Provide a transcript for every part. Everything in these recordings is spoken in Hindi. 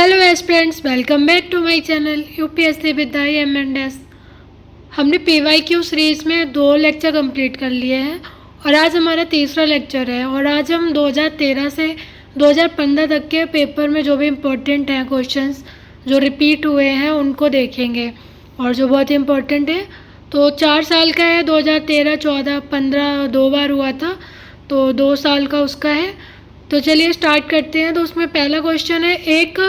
Hello aspirants, welcome back to my channel UPSC with IMNS। हमने PYQ सीरीज़ में 2 लेक्चर कंप्लीट कर लिए हैं और आज हमारा तीसरा लेक्चर है। और आज हम 2013 से 2015 तक के पेपर में जो भी इम्पोर्टेंट हैं क्वेश्चंस जो रिपीट हुए हैं उनको देखेंगे। और जो बहुत इम्पोर्टेंट है तो 4 साल का है, 2013, 14, 15 2 बार हुआ था, तो 2 साल का उसका है। तो चलिए स्टार्ट करते हैं। तो उसमें पहला क्वेश्चन है, एक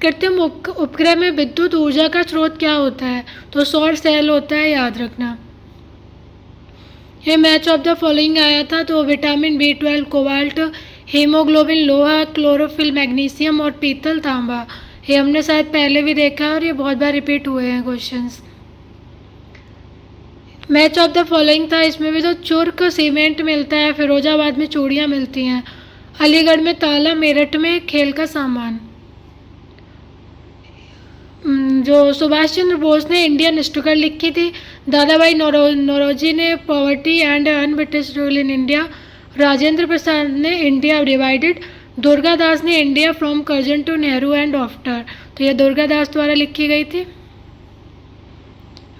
कृत्रिम उपग्रह में विद्युत ऊर्जा का स्रोत क्या होता है? तो सौर सेल होता है, याद रखना। ये मैच ऑफ द फॉलोइंग आया था, तो विटामिन B12, कोबाल्ट, हीमोग्लोबिन, लोहा, क्लोरोफिल, मैग्नीशियम और पीतल, तांबा। ये हमने शायद पहले भी देखा है और ये बहुत बार रिपीट हुए हैं questions. Match of the following था, इसमें भी तो चुर्क सीमेंट मिलता है, फिरोजाबाद में चूड़ियाँ मिलती हैं, अलीगढ़ में ताला, मेरठ में खेल का सामान। जो सुभाष चंद्र बोस ने इंडियन स्ट्रगल लिखी थी, दादा भाई नौरोजी ने poverty and unBritish rule in India, Rajendra Prasad ने इंडिया डिवाइडेड, दुर्गा दास ने India from Curzon to Nehru and after. तो यह दुर्गा दास द्वारा लिखी गई थी।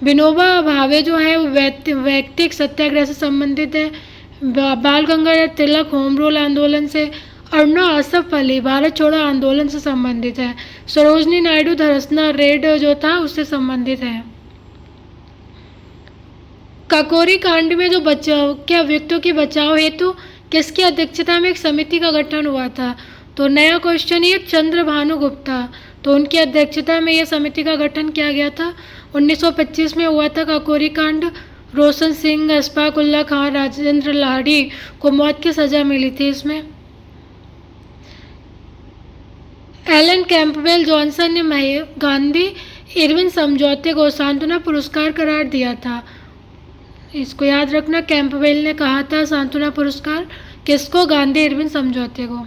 विनोबा भावे जो है वो वैयक्तिक सत्याग्रह से संबंधित है। बाल गंगाधर तिलक होम रूल आंदोलन से, अरुणा आसफ अली भारत छोड़ो आंदोलन से संबंधित है। सरोजनी नायडू धरसना रेड जो था उससे संबंधित है। काकोरी कांड में जो बचाव क्या व्यक्तियों के बचाव हेतु किसकी अध्यक्षता में एक समिति का गठन हुआ था? तो नया क्वेश्चन ये चंद्र भानु गुप्ता, तो उनकी अध्यक्षता में यह समिति का गठन किया गया था। 1925 में हुआ था काकोरी कांड। रोशन सिंह, अशफाक उल्ला खान, राजेंद्र लाहिड़ी को मौत की सजा मिली थी इसमें। एलन कैंपबेल जॉनसन ने गांधी इरविन समझौते को सांत्वना पुरस्कार करार दिया था। इसको याद रखना, कैंपबेल ने कहा था सांत्वना पुरस्कार किसको? गांधी इरविन समझौते को।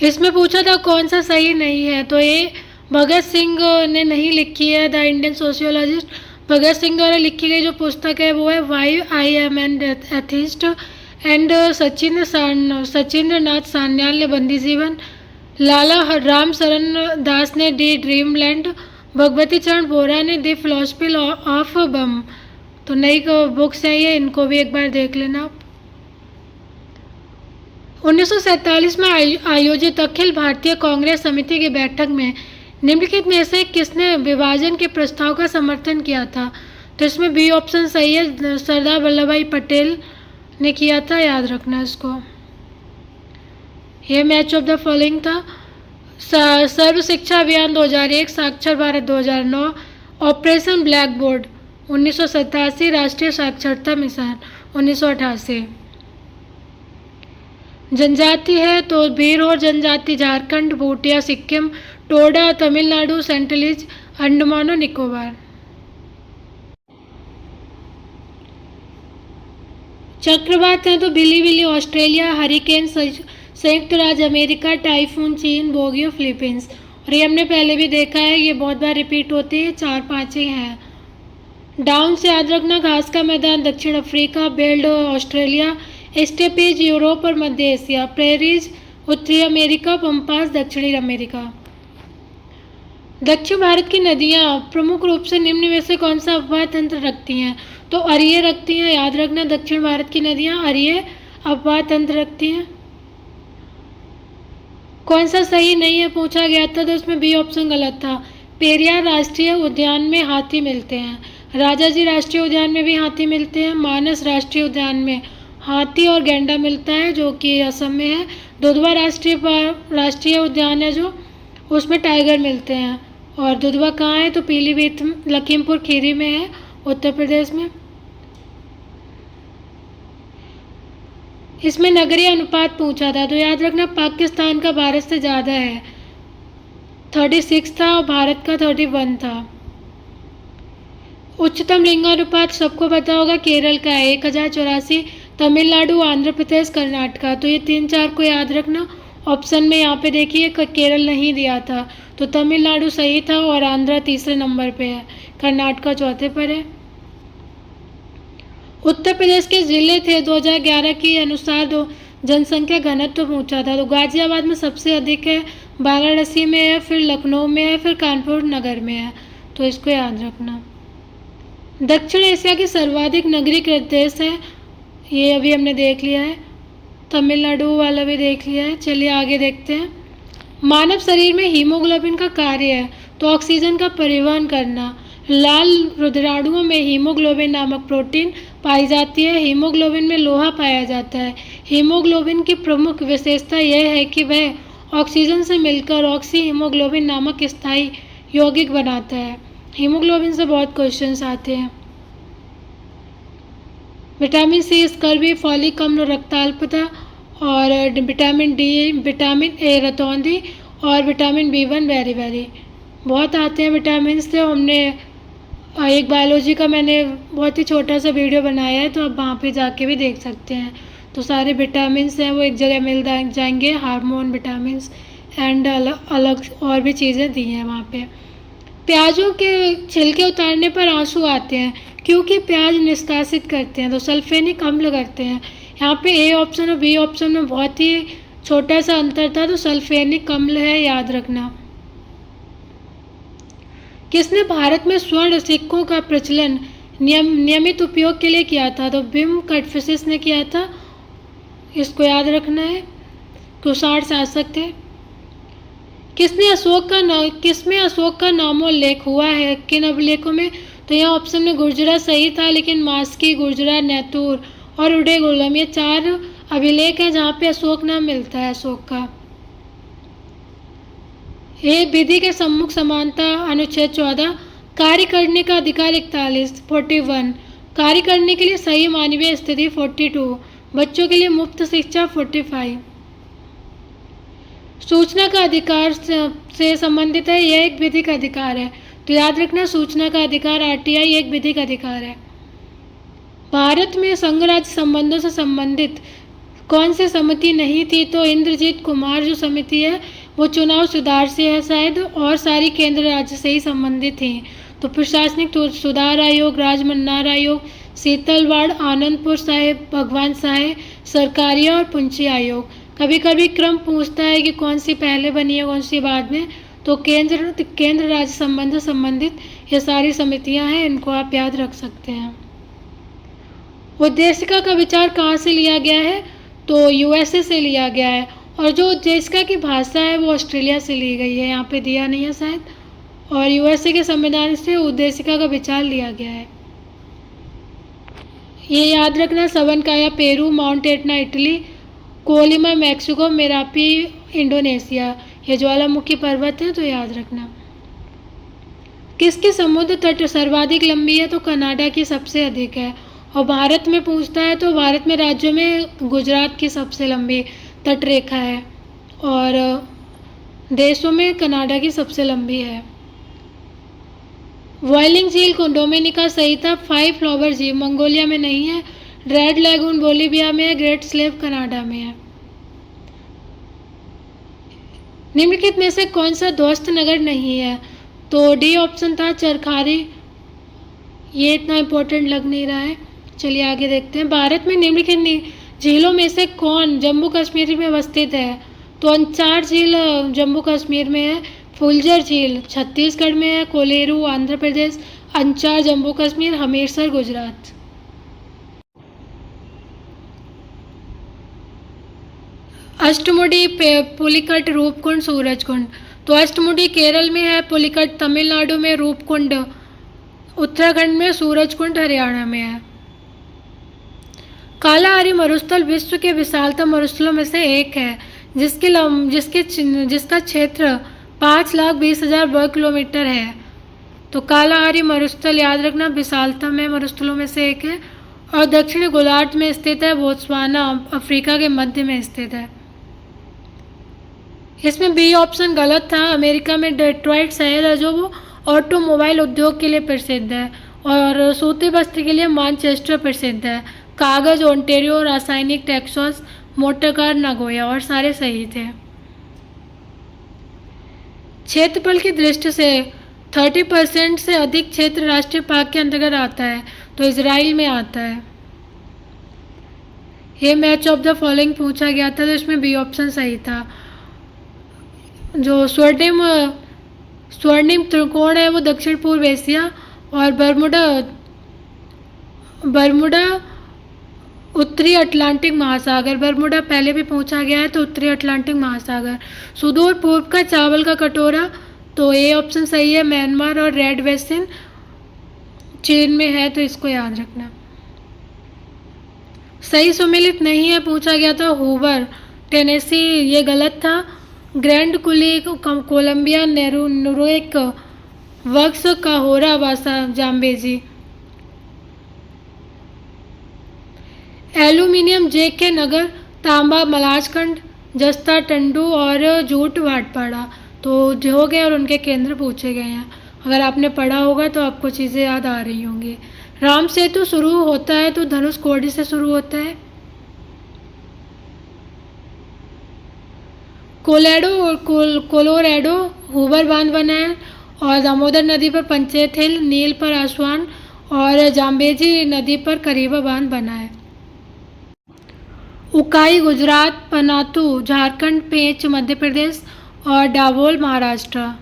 इसमें पूछा था कौन सा सही नहीं है, तो ये भगत सिंह ने नहीं लिखी है। The Indian sociologist Bhagat Singh द्वारा लिखी गई जो पुस्तक है वो है why I am an atheist and Sachindra Nath Sanyal ने बंदी जीवन, लाला राम शरण दास ने दी ड्रीमलैंड, भगवती चरण बोरा ने दी फिलोसफी ऑफ बम। तो नई बुक्स है ये, इनको भी एक बार देख लेना आप। 1947 में आयोजित अखिल भारतीय कांग्रेस समिति की बैठक में निम्नलिखित में से किसने विभाजन के प्रस्ताव का समर्थन किया था? तो इसमें बी ऑप्शन सही है, सरदार वल्लभ भाई पटेल ने किया था, याद रखना इसको। यह मैच ऑफ द फॉलोइंग था, सर्व शिक्षा अभियान 2001, साक्षर भारत 2009, ऑपरेशन ब्लैक बोर्ड 1987, राष्ट्रीय साक्षरता मिशन 1988। जनजाति है तो भीरोर जनजाति झारखंड, भूटिया सिक्किम, टोडा तमिलनाडु, सेंटलिज अंडमान और निकोबार। चक्रवात है तो बिली ऑस्ट्रेलिया, हरिकेन संयुक्त राज्य अमेरिका, टाइफून चीन, बोगियो फिलीपींस। और ये हमने पहले भी देखा है, ये बहुत बार रिपीट होती है, 4-5 ही हैं। डाउन से याद रखना, घास का मैदान दक्षिण Africa, veld Australia, steppes Europe और मध्य एशिया, प्रेरीज उत्तरी अमेरिका, पम्पास दक्षिणी अमेरिका। दक्षिण भारत की नदियाँ प्रमुख रूप से निम्न में से कौन सा अपवाह तंत्र रखती हैं? तो अरिये रखती हैं, याद रखना, दक्षिण भारत की नदियाँ अरिये अपवाह तंत्र रखती हैं। कौन सा सही नहीं है पूछा गया था, तो इसमें बी ऑप्शन गलत था। पेरियार राष्ट्रीय उद्यान में हाथी मिलते हैं, राजाजी राष्ट्रीय उद्यान में भी हाथी मिलते हैं, मानस राष्ट्रीय उद्यान में हाथी और गैंडा मिलता है जो कि असम में है, दुधवा राष्ट्रीय उद्यान है जो उसमें टाइगर मिलते हैं। और दुधवा कहाँ है? तो पीलीभीत लखीमपुर खीरी में है, उत्तर प्रदेश में। इसमें नगरीय अनुपात पूछा था, तो याद रखना पाकिस्तान का भारत से ज़्यादा है, 36 था और भारत का 31 था। उच्चतम लिंगानुपात सबको पता होगा, केरल का है 1084, तमिलनाडु, आंध्र प्रदेश, कर्नाटका। तो ये 3-4 को याद रखना। ऑप्शन में यहाँ पे देखिए केरल नहीं दिया था, तो तमिलनाडु सही था और आंध्र तीसरे नंबर पे है, कर्नाटका चौथे पर है। उत्तर प्रदेश के जिले थे 2011 के अनुसार जनसंख्या घनत्व पूछा था, तो गाजियाबाद में सबसे अधिक है वाराणसी में है, फिर लखनऊ में है, फिर कानपुर नगर में है, तो इसको याद रखना। दक्षिण एशिया की सर्वाधिक नागरिक देश है, ये अभी हमने देख लिया है। तमिलनाडु वाला भी देख लिया है। चलिए आगे देखते हैं। मानव शरीर में हीमोग्लोबिन का कार्य है तो ऑक्सीजन का परिवहन करना। लाल रुधिराणुओं में हीमोग्लोबिन नामक प्रोटीन पाई जाती है। हीमोग्लोबिन में लोहा पाया जाता है। हीमोग्लोबिन की प्रमुख विशेषता यह है कि वह ऑक्सीजन से मिलकर ऑक्सी हीमोग्लोबिन नामक स्थायी यौगिक बनाता है। हीमोग्लोबिन से बहुत क्वेश्चंस आते हैं। विटामिन सी स्कर्वी, फॉलिक अम्ल रक्ताल्पता, और विटामिन डी, विटामिन ए रतौंधी, और विटामिन B1 वेरी बहुत आते हैं विटामिन से। हमने एक बायोलॉजी का मैंने बहुत ही छोटा सा वीडियो बनाया है, तो आप वहाँ पे जाके भी देख सकते हैं। तो सारे विटामिन हैं वो एक जगह मिल जाएंगे, हार्मोन, विटामिन एंड अलग और भी चीज़ें दी हैं वहाँ पे। प्याजों के छिलके उतारने पर आंसू आते हैं क्योंकि प्याज निष्कासित करते हैं, तो सल्फेनिक अम्ल करते हैं। यहाँ पे ए ऑप्शन और बी ऑप्शन में बहुत ही छोटा सा अंतर था, तो सल्फेनिक अम्ल है, याद रखना। किसने भारत में स्वर्ण सिक्कों का प्रचलन नियमित उपयोग के लिए किया था? तो बिम कटफिसिस ने किया था, इसको याद रखना है। कुषाण शासक थे। किसमें अशोक का नामोल्लेख हुआ है? किन अभिलेखों में? तो यहाँ ऑप्शन में गुर्जरा सही था, लेकिन मास्की, गुर्जरा, नैतूर और उडेगुलम, ये 4 अभिलेख हैं जहाँ पे अशोक नाम मिलता है, अशोक का। ये विधि के सम्मुख समानता अनुच्छेद 14, कार्य करने का अधिकार 41, कार्य करने के लिए सही मानवीय स्थिति 42, बच्चों के लिए मुफ्त शिक्षा 45। सूचना का अधिकार से संबंधित है, यह एक विधिक अधिकार है, तो याद रखना सूचना का अधिकार RTI एक विधिक अधिकार है। भारत में संघ राज्य संबंधों से संबंधित कौन सी समिति नहीं थी? तो इंद्रजीत कुमार जो समिति है वो चुनाव सुधार से है शायद, और सारी केंद्र राज्य से ही संबंधित थी। तो प्रशासनिक सुधार आयोग, राजमन्नार आयोग, शीतलवाड़, आनंदपुर साहिब, भगवान साहिब, सरकारिया और पुंछी आयोग। कभी कभी क्रम पूछता है कि कौन सी पहले बनी है, कौन सी बाद में। तो केंद्र राज्य संबंध से संबंधित ये सारी समितियां हैं, इनको आप याद रख सकते हैं। उद्देशिका का विचार कहाँ से लिया गया है? तो USA से लिया गया है, और जो उद्देशिका की भाषा है वो ऑस्ट्रेलिया से ली गई है, यहाँ पे दिया नहीं है शायद। और USA के संविधान से उद्देशिका का विचार लिया गया है। ये याद रखना। Sabancaya Peru, Mount Etna Italy, Colima Mexico, Merapi Indonesia, ये ज्वालामुखी पर्वत है, तो याद रखना। किसकी समुद्र तट सर्वाधिक लंबी है? तो कनाडा की सबसे अधिक है। और भारत में पूछता है तो भारत में राज्यों में गुजरात की सबसे लंबी तट रेखा है, और देशों में कनाडा की सबसे लंबी है। वॉयलिंग झील डोमिनिका सही था। 5 फ्लावर झील मंगोलिया में नहीं है। रेड लैगून बोलीविया में है। ग्रेट स्लेव कनाडा में है। निम्नलिखित में से कौन सा ध्वस्त नगर नहीं है? तो डी ऑप्शन था चरखारी, ये इतना इम्पोर्टेंट लग नहीं रहा है। चलिए आगे देखते हैं। भारत में निम्नलिखित झीलों में से कौन जम्मू कश्मीर में अवस्थित है? तो अंचार झील जम्मू कश्मीर में है। फुलझर झील छत्तीसगढ़ में है। कोलेरू आंध्र प्रदेश, अंचार जम्मू कश्मीर, हमीरसर गुजरात। अष्टमुडी, पुलिकट, रूपकुंड, सूरजकुंड। तो अष्टमुडी केरल में है, पुलिकट तमिलनाडु में, रूपकुंड उत्तराखंड में, सूरजकुंड हरियाणा में है। कालाहारी मरुस्थल विश्व के विशालतम मरुस्थलों में से एक है, जिसका क्षेत्र 5,20,000 वर्ग किलोमीटर है। तो कालाहारी मरुस्थल याद रखना विशालतम है मरुस्थलों में से एक है, और दक्षिणी गोलार्ध में स्थित है। बोत्सवाना अफ्रीका के मध्य में स्थित है। इसमें बी ऑप्शन गलत था। अमेरिका में डेट्रॉइट शहर है जो वो ऑटोमोबाइल उद्योग के लिए प्रसिद्ध है, और सूती वस्त्र के लिए मैनचेस्टर प्रसिद्ध है। कागज ओंटेरियो, रासायनिक टेक्सास, मोटरकार नागोया, और सारे सही थे। क्षेत्रफल की दृष्टि से 30% से अधिक क्षेत्र राष्ट्रीय पार्क के अंतर्गत आता है, तो इजराइल में आता है। ये मैच ऑफ द फॉलोइंग पूछा गया था, तो इसमें बी ऑप्शन सही था। जो स्वर्णिम त्रिकोण है वो दक्षिण पूर्व एशिया, और बरमुडा उत्तरी अटलांटिक महासागर। बरमुडा पहले भी पूछा गया है, तो उत्तरी अटलांटिक महासागर। सुदूर पूर्व का चावल का कटोरा, तो ए ऑप्शन सही है, म्यांमार। और रेड बेसिन चीन में है, तो इसको याद रखना। सही सुमेलित नहीं है, पूछा गया था हूवर टेनेसी, ये गलत था। ग्रैंड कुली कोलंबिया नुरेक वक्स काहोरा वासा जाम्बेजी। एल्यूमिनियम जेके नगर, तांबा मलाजखंड, जस्ता टंडू और जूट भाटपाड़ा। तो जो हो गए और उनके केंद्र पूछे गए हैं। अगर आपने पढ़ा होगा तो आपको चीज़ें याद आ रही होंगी। राम सेतु शुरू होता है तो धनुषकोडी से शुरू होता है। कोलोराडो हूवर बांध बना है, और दामोदर नदी पर पंचेत हिल, नील पर आसवान, और जाम्बेजी नदी पर करीबा बांध बना है। उकाई गुजरात, पनातू झारखंड, पेंच मध्य प्रदेश, और डाबोल महाराष्ट्र।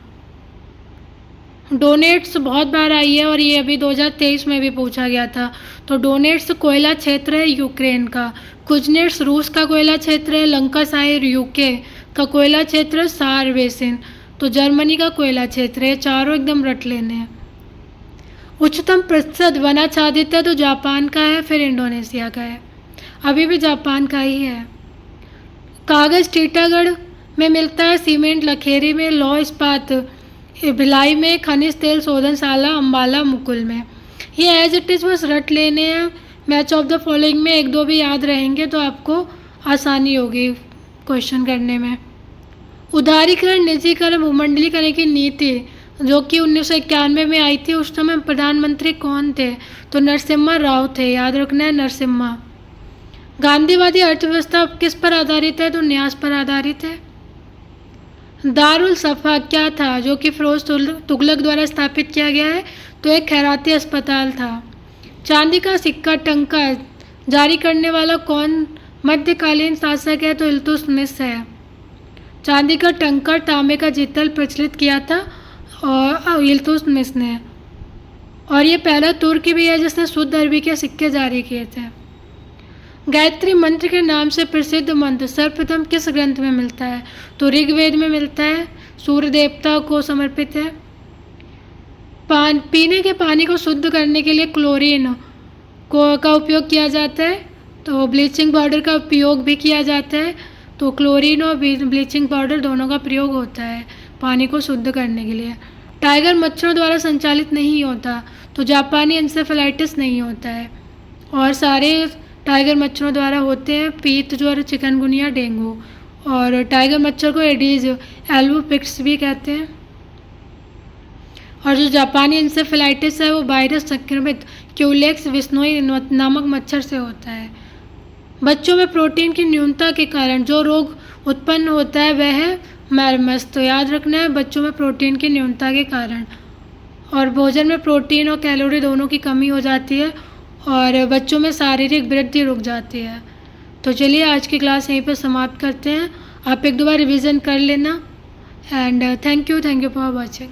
डोनेट्स बहुत बार आई है और ये अभी 2023 में भी पूछा गया था। तो डोनेट्स कोयला क्षेत्र है यूक्रेन का। कुजनेट्स रूस का कोयला क्षेत्र है। लंकासायर यूके का कोयला क्षेत्र, सार बेसिन तो जर्मनी का कोयला क्षेत्र है। चारों एकदम रट लेने हैं। उच्चतम प्रतिशत वनाच्छादित है तो जापान का है, फिर इंडोनेशिया का है। अभी भी जापान का ही है। कागज़ टीटागढ़ में मिलता है, सीमेंट लखेरी में, लौह इस्पात भिलाई में, खनिज तेल शोधनशाला अम्बाला मुकुल में। ये एज इट इज़ बस रट लेने हैं। मैच ऑफ द फॉलोइंग में एक दो भी याद रहेंगे तो आपको आसानी होगी क्वेश्चन करने में। उदारीकरण निजीकरण भूमंडलीकरण की नीति जो कि 1991 में आई थी, उस समय प्रधानमंत्री कौन थे? तो नरसिम्हा राव थे, याद रखना है नरसिम्हा। गांधीवादी अर्थव्यवस्था किस पर आधारित है? तो न्यास पर आधारित है। दारुल सफ़ा क्या था जो कि फिरोज तुगलक द्वारा स्थापित किया गया है? तो एक खैराती अस्पताल था। चांदी का सिक्का टंका जारी करने वाला कौन मध्यकालीन शासक है? तो इल्तुतमिश है। चांदी का टंका तांबे का जितल प्रचलित किया था और इल्तुतमिश ने। और ये पहला तुर्की भी है जिसने शुद्ध अरबी के सिक्के जारी किए थे। गायत्री मंत्र के नाम से प्रसिद्ध मंत्र सर्वप्रथम किस ग्रंथ में मिलता है? तो ऋग्वेद में मिलता है, सूर्य देवता को समर्पित है। पीने के पानी को शुद्ध करने के लिए क्लोरीन का उपयोग किया जाता है, तो ब्लीचिंग पाउडर का उपयोग भी किया जाता है। तो क्लोरीन और ब्लीचिंग पाउडर दोनों का प्रयोग होता है पानी को शुद्ध करने के लिए। टाइगर मच्छरों द्वारा संचालित नहीं होता, तो जापानी एन्सेफेलाइटिस नहीं होता है, और सारे टाइगर मच्छरों द्वारा होते हैं पीत ज्वर, चिकनगुनिया, डेंगू। और टाइगर मच्छर को एडीज एल्बोपिक्स भी कहते हैं। और जो जापानी एन्सेफेलाइटिस है वो वायरस संक्रमित क्यूलेक्स विस्नोई नामक मच्छर से होता है। बच्चों में प्रोटीन की न्यूनता के कारण जो रोग उत्पन्न होता है वह है मैरमस। तो याद रखना है बच्चों में प्रोटीन की न्यूनता के कारण। और भोजन में प्रोटीन और कैलोरी दोनों की कमी हो जाती है और बच्चों में शारीरिक वृद्धि रुक जाती है। तो चलिए आज की क्लास यहीं पर समाप्त करते हैं। आप एक दो बार रिवीजन कर लेना and thank you for watching.